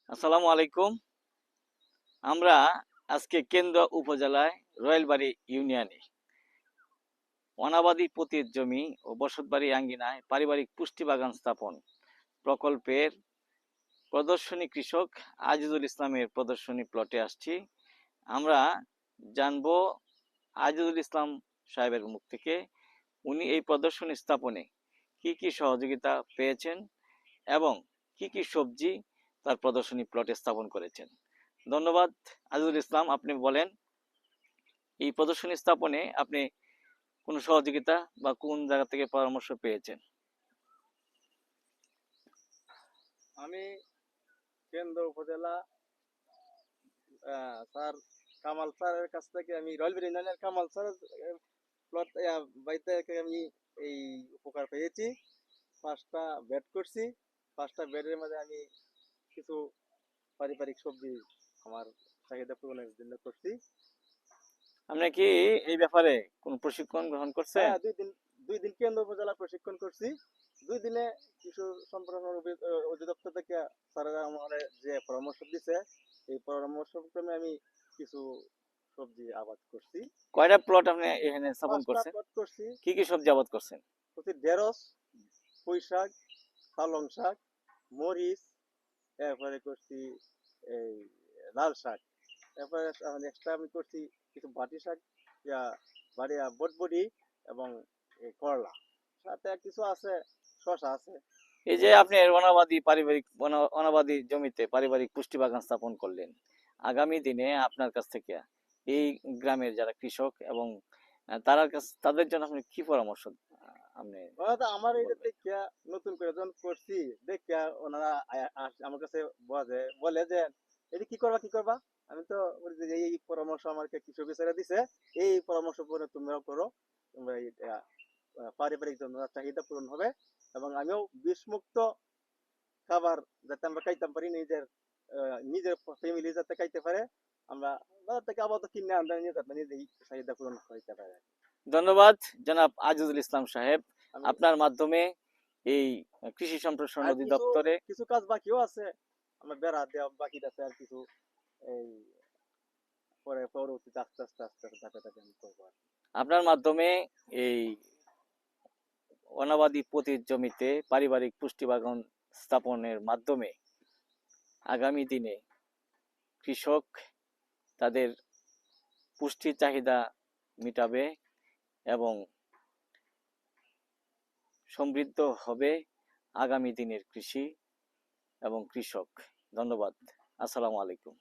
আসসালামু আলাইকুম। আমরা আজকে কেন্দ্র উপজেলায় রয়েলবাড়ি ইউনিয়নে অনাবাদি পতিত জমি ও বসতবাড়ি আঙ্গিনায় পারিবারিক পুষ্টি বাগান স্থাপন প্রকল্পের প্রদর্শনী কৃষক আজিজুল ইসলামের প্রদর্শনী প্লটে আসছি। আমরা জানবো আজিজুল ইসলাম সাহেবের মুখ থেকে উনি এই প্রদর্শনী স্থাপনে কি কি সহযোগিতা পেয়েছেন এবং কি কি সবজি তার প্রদর্শনী প্লটে স্থাপন করেছেন। ধন্যবাদ আজিজুল ইসলাম, আপনি বলেন এই প্রদর্শনী স্থাপনে আপনি কোন সহযোগিতা বা কোন জায়গা থেকে পরামর্শ পেয়েছেন? আমি কেন্দ্র উপজেলা স্যার কামাল স্যারের কাছ থেকে আমি রয়েলবাড়ি ইউনিয়নের কামাল স্যারের প্লট বাড়িতে আমি এই উপকার পেয়েছি। 5টা বেড করছি। 5টা বেডের মধ্যে আমি কিছু পারিবারিক সবজি আমার চাহিদা পূরণের জন্য করছি। আপনি কি এই ব্যাপারে কোন প্রশিক্ষণ গ্রহণ করছেন? হ্যাঁ, 2 দিন কেন্দ্র উপজেলা প্রশিক্ষণ করছি। 2 দিনে কৃষি সম্প্রসারণ অধিদপ্তর থেকে স্যারেরা আমাদের যে পরামর্শ দিছে, এই পরামর্শক্রমে আমি কিছু সবজি আবাদ করছি। কয়টা প্লট আপনি এখানে স্থাপন 5টা করছেন? প্লট করছি। কি কি সবজি আবাদ করছেন? করছি ঢেঁড়স, পুঁই শাক, পালং শাক, মরিচ, এরপরে করছি এই লাল শাক। এরপরে এক্সট্রা আমি করছি কিছু বাটি শাক, ইয়া বটবডি এবং এই করলা। সাথে কিছু আছে, শসা আছে। এই যে আপনি অনাবাদি পারিবারিক অনাবাদি জমিতে পারিবারিক পুষ্টি বাগান স্থাপন করলেন, আগামী দিনে আপনার কাছ থেকে এই গ্রামের যারা কৃষক এবং তাদের জন্য আপনি কি পরামর্শ আপনি আমার এটা বলবেন? দেখিয়া নতুন করে যখন করছি, দেখিয়া ওনারা আমার কাছে বলে যে এটা কি করবা। আমি তো বলি যে এই পরামর্শ আমাকে কৃষক অফিসাররা দিছে, এই পরামর্শ পরে তোমরাও করো। তোমরা পারিবারিক জন্য চাহিদা পূরণ হবে এবং আমিও বিষমুক্ত খাবার যাতে আমরা খাইতে পারি, নিজের ফ্যামিলি যাতে খাইতে পারে। আমরা বাজার থেকে আপাতত কিনে আনতে নিয়ে যাতে নিজেই চাহিদা পূরণ করতে পারে। ধন্যবাদ জনাব আজিজুল ইসলাম সাহেব। আমি আপনার মাধ্যমে এই কৃষি সম্প্রসারণ আর কিছু অধিদপ্তরে কিছু কাজ বাকিও আছে, আমার বেড়া দেওয়া বাকি আছে আর কিছু। এই পরে পরবর্তীতে আস্তে আস্তে আস্তে আস্তে ধাপে ধাপে আমি করবো আর কি। আপনার মাধ্যমে এই অনাবাদি পতিত জমিতে পারিবারিক পুষ্টি বাগান স্থাপনের মাধ্যমে আগামী দিনে কৃষক তাদের পুষ্টির চাহিদা মিটাবে এবং সমৃদ্ধ হবে আগামী দিনের কৃষি এবং কৃষক। ধন্যবাদ। আসসালামু আলাইকুম।